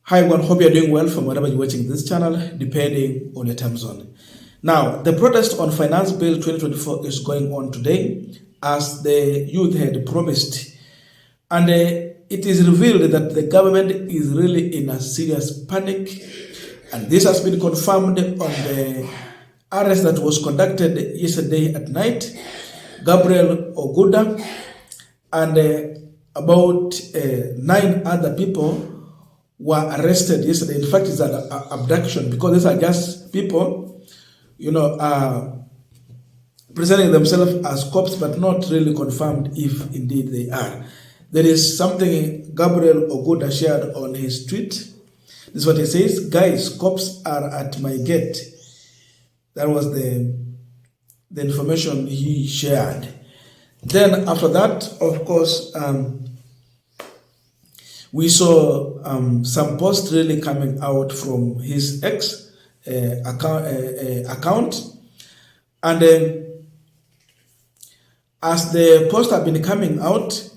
Hi everyone, hope you're doing well from wherever you're watching this channel, depending on your time zone. Now, the protest on Finance Bill 2024 is going on today, as the youth had promised. And it is revealed that the government is really in a serious panic. And this has been confirmed on the arrest that was conducted yesterday at night. Gabriel Oguda and about 9 other people were arrested yesterday. In fact, it's an abduction, because these are just people, presenting themselves as cops, but not really confirmed if indeed they are. There is something Gabriel Oguda shared on his tweet. This is what he says: "Guys, cops are at my gate." That was the information he shared. Then after that, of course, we saw some posts really coming out from his ex account. And as the posts have been coming out,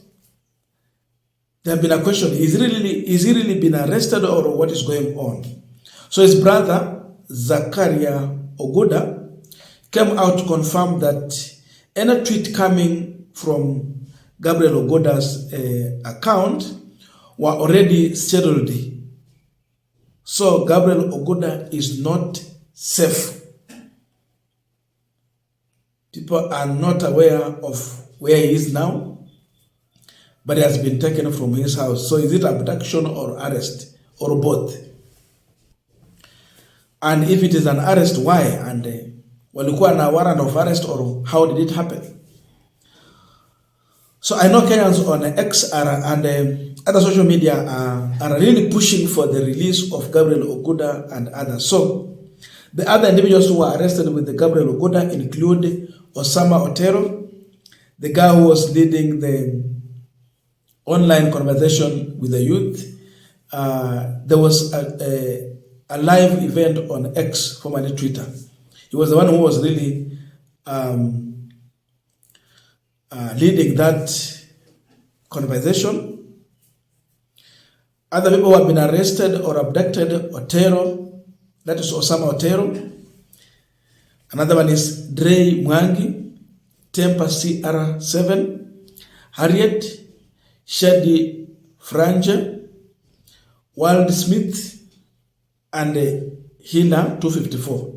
there have been a question: is he really been arrested, or what is going on? So his brother, Gabriel Oguda, came out to confirm that any tweet coming from Gabriel Oguda's account were already scheduled. So Gabriel Oguda is not safe. People are not aware of where he is now, but he has been taken from his house. So is it abduction or arrest, or both? And if it is an arrest, why? And walikuwa na warrant of arrest, or how did it happen? So I know Kenyans on X and other social media are really pushing for the release of Gabriel Oguda and others. So the other individuals who were arrested with the Gabriel Oguda include Osama Otero, the guy who was leading the online conversation with the youth. There was a live event on X, formerly Twitter. He was the one who was really leading that conversation. Other people who have been arrested or abducted: Otero, that is Osama Otero. Another one is Dre Mwangi, Tempa CR7, Harriet, Shadi Franje, Wald Smith, and Hina 254.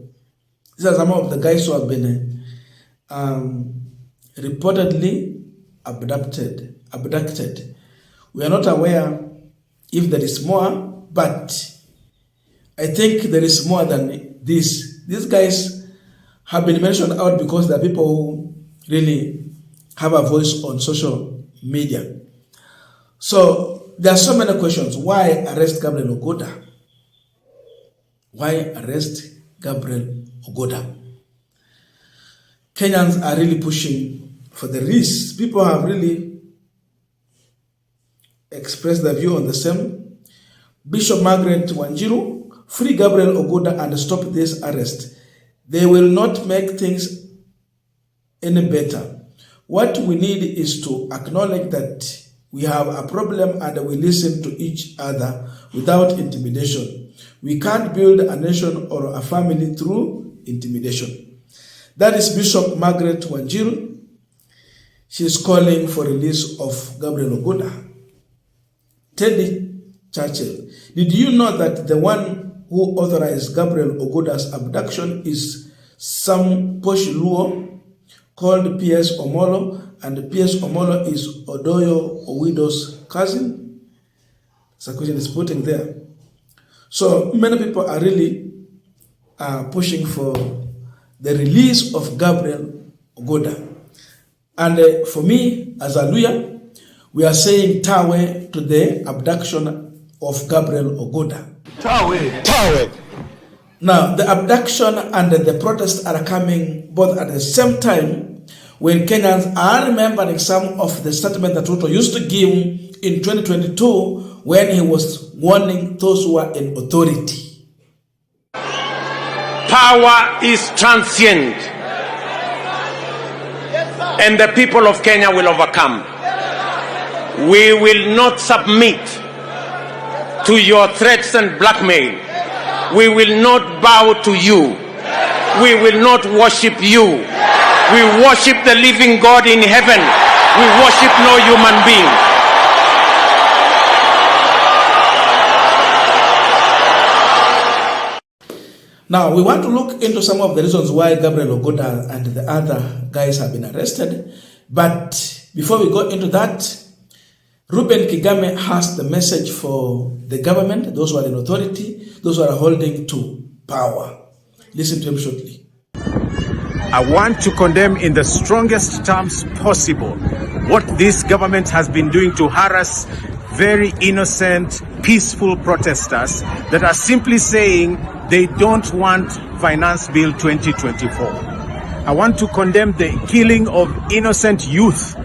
These are some of the guys who have been reportedly abducted. We are not aware if there is more, but I think there is more than this. These guys have been mentioned out because they are people who really have a voice on social media. So there are so many questions. Why arrest Gabriel Oguda? Why arrest Gabriel Oguda? Kenyans are really pushing for the release. People have really expressed their view on the same. Bishop Margaret Wanjiru: free Gabriel Oguda and stop this arrest. They will not make things any better. What we need is to acknowledge that we have a problem and we listen to each other without intimidation. We can't build a nation or a family through intimidation. That is Bishop Margaret Wanjiru. She is calling for release of Gabriel Oguda. Teddy Churchill: did you know that the one who authorized Gabriel Oguda's abduction is some posh Luo called P.S. Omolo, and P.S. Omolo is Odoyo Owido's cousin? So question is putting there. So many people are really pushing for the release of Gabriel Oguda. And for me, as a lawyer, we are saying tawe to the abduction of Gabriel Oguda. Tawe. Now, the abduction and the protests are coming both at the same time, when Kenyans are remembering some of the statements that Ruto used to give in 2022 when he was warning those who are in authority. Power is transient, and the people of Kenya will overcome. We will not submit to your threats and blackmail. We will not bow to you. We will not worship you. We worship the living God in heaven. We worship no human being. Now, we want to look into some of the reasons why Gabriel Oguda and the other guys have been arrested. But before we go into that, Ruben Kigame has the message for the government, those who are in authority, those who are holding to power. Listen to him shortly. I want to condemn in the strongest terms possible what this government has been doing to harass very innocent, peaceful protesters that are simply saying they don't want Finance Bill 2024. I want to condemn the killing of innocent youth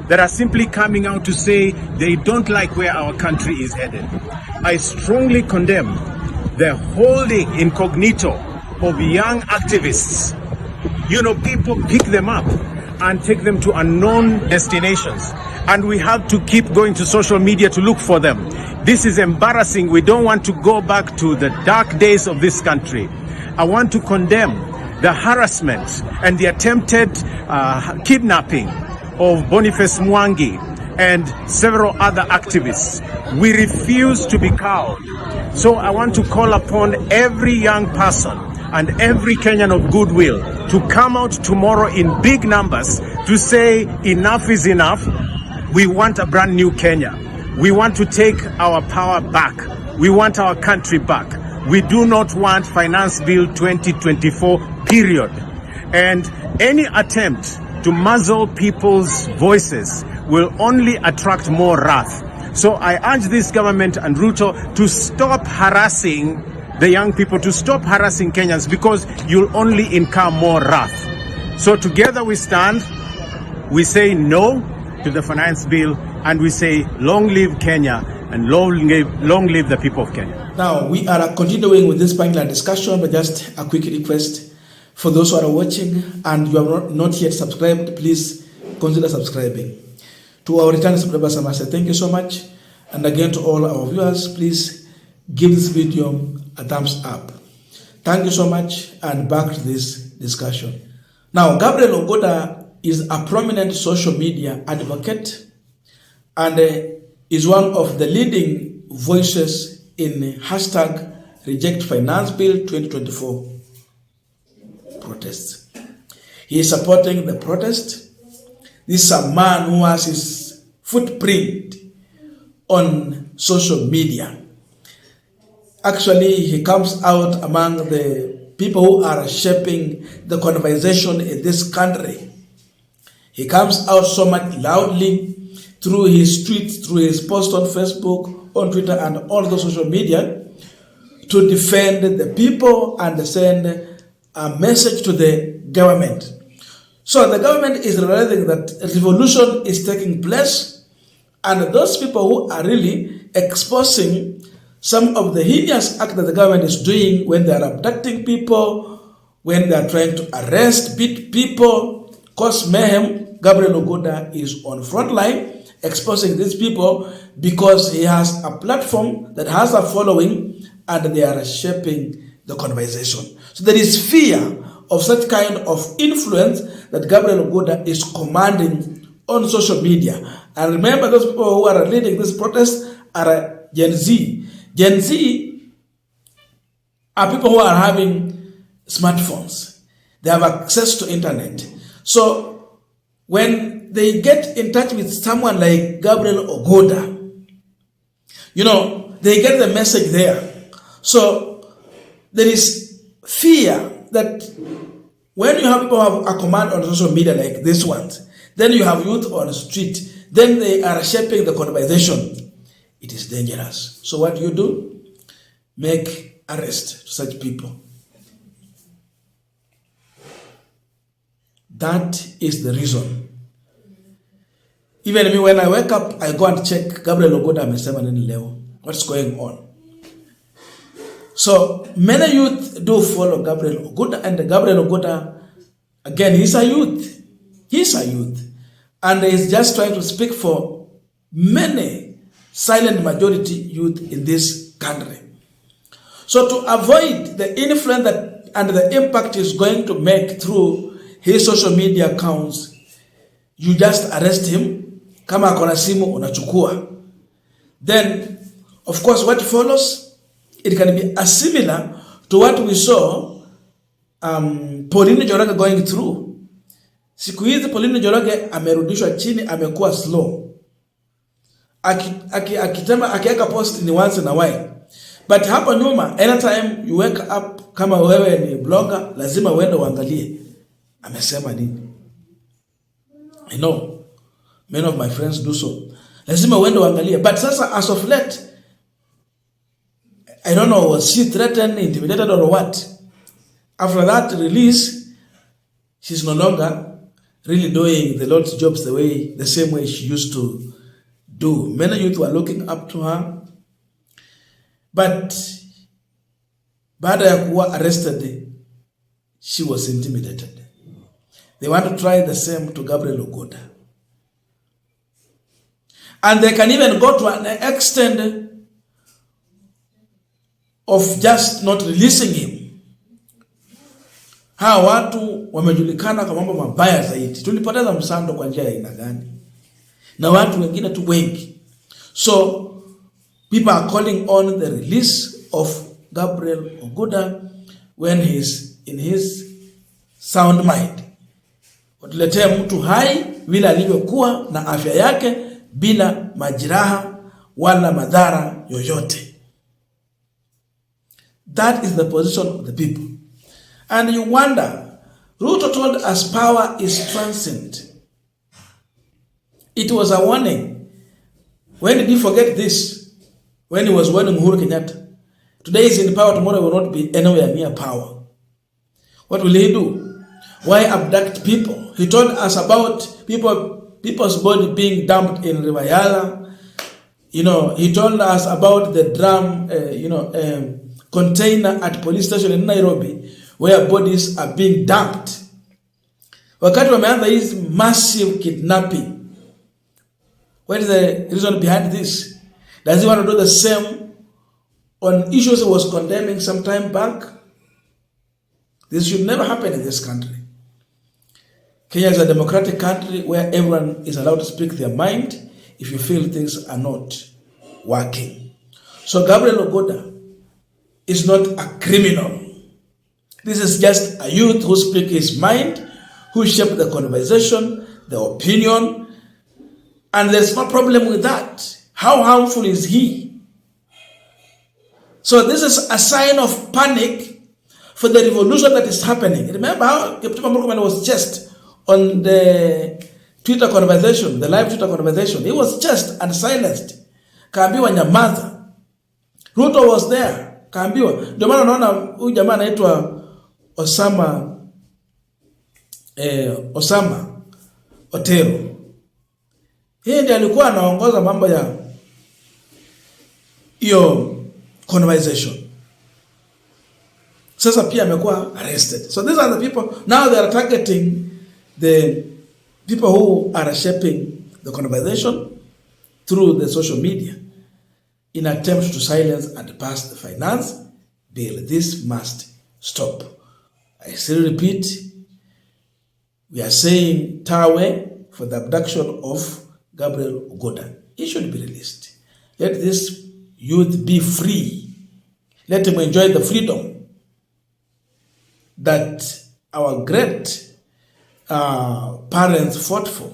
that are simply coming out to say they don't like where our country is headed. I strongly condemn the holding incognito of young activists. You know, people pick them up and take them to unknown destinations, and we have to keep going to social media to look for them. This is embarrassing. We don't want to go back to the dark days of this country. I want to condemn the harassment and the attempted kidnapping of Boniface Mwangi and several other activists. We refuse to be cowed. So I want to call upon every young person and every Kenyan of goodwill to come out tomorrow in big numbers to say enough is enough. We want a brand new Kenya. We want to take our power back. We want our country back. We do not want Finance Bill 2024, period. And any attempt to muzzle people's voices will only attract more wrath. So I urge this government and Ruto to stop harassing the young people, to stop harassing Kenyans, because you'll only incur more wrath. So together we stand, we say no to the finance bill, and we say long live Kenya and long live the people of Kenya. Now, we are continuing with this panel discussion, but just a quick request for those who are watching and you have not yet subscribed, please consider subscribing. To our returning subscribers, I must say thank you so much. And again, to all our viewers, please give this video a thumbs up. Thank you so much, and back to this discussion. Now, Gabriel Oguda is a prominent social media advocate and is one of the leading voices in hashtag Reject Finance Bill 2024 protests. He is supporting the protest. This is a man who has his footprint on social media. Actually, he comes out among the people who are shaping the conversation in this country. He comes out so much loudly through his tweets, through his posts on Facebook, on Twitter, and all the social media to defend the people and send a message to the government. So the government is realizing that a revolution is taking place, and those people who are really exposing some of the heinous acts that the government is doing when they are abducting people, when they are trying to arrest, beat people, cause mayhem, Gabriel Oguda is on front line exposing these people because he has a platform that has a following and they are shaping the conversation. So there is fear of such kind of influence that Gabriel Oguda is commanding on social media. And remember, those people who are leading this protest are Gen Z. Gen Z are people who are having smartphones. They have access to internet. So when they get in touch with someone like Gabriel Oguda, you know, they get the message there. So there is fear that when you have people who have a command on social media like this one, then you have youth on the street, then they are shaping the conversation. It is dangerous. So what do? Make arrest to such people. That is the reason. Even me, when I wake up, I go and check Gabriel Oguda and Leo. What's going on? So many youth do follow Gabriel Oguda, and Gabriel Oguda, again, he's a youth. He's a youth. And he's just trying to speak for many silent majority youth in this country. So to avoid the influence that and the impact he's going to make through his social media accounts, you just arrest him. Kama akona simu unachukua. Then, of course, what follows, it can be as similar to what we saw Pauline Njoroge going through. Siku hizi Pauline Njoroge amerudishwa chini, amekuwa slow. Akiweka post ni once in a while. But hapo nyuma, anytime you wake up, kama wewe ni blogger, lazima uende uangalie amesema nini. I know many of my friends do so. Lazima uende uangalie. But sasa as of late, I don't know, was she threatened, intimidated or what? After that release, she's no longer really doing the Lord's jobs the same way she used to do. Many youth were looking up to her. But baada ya kuwa arrested, she was intimidated. They want to try the same to Gabriel Oguda. And they can even go to an extent of just not releasing him. Hawa watu wamejulikana kwa mambo mabaya zaidi. Tulipoteza Msando kwa njia ya aina gani? Na watu wengine tu wengi. So people are calling on the release of Gabriel Oguda when he's in his sound mind. Watuletee mtu hai vile alivyokuwa na afya yake bila majeraha wala madhara yoyote. That is the position of the people. And you wonder, Ruto told us power is transient. It was a warning. When did he forget this? When he was warning Uhuru Kenyatta. Today is in power, tomorrow will not be anywhere near power. What will he do? Why abduct people? He told us about people's body being dumped in River Yala. He told us about the drum, container at police station in Nairobi where bodies are being dumped. Wakati wameanza hizi massive kidnapping. What is the reason behind this? Does he want to do the same on issues he was condemning some time back? This should never happen in this country. Kenya is a democratic country where everyone is allowed to speak their mind if you feel things are not working. So Gabriel Oguda is not a criminal. This is just a youth who speaks his mind, who shaped the conversation, the opinion, and there's no problem with that. How harmful is he? So this is a sign of panic for the revolution that is happening. Remember how Kipchumba Murkomen was just on the Twitter conversation, the live Twitter conversation. He was just and silenced. Kaambiwa nyamaza. Ruto was there. Kaambiwa. Ndio maana unaona huyu jamaa anaitwa Osama Otero. Yeye ndiye alikuwa anaongoza mambo ya hiyo conversation. Sasa pia amekuwa arrested. So these are the people, now they are targeting the people who are shaping the conversation through the social media in attempt to silence and pass the finance bill. This must stop. I still repeat, we are saying Tawe for the abduction of Gabriel Oguda. He should be released. Let this youth be free. Let him enjoy the freedom that our great parents fought for.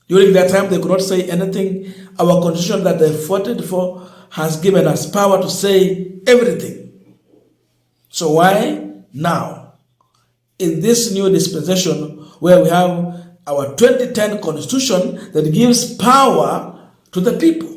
During that time, they could not say anything. Our constitution that they fought for has given us power to say everything. So why now, in this new dispensation, where we have our 2010 constitution that gives power to the people?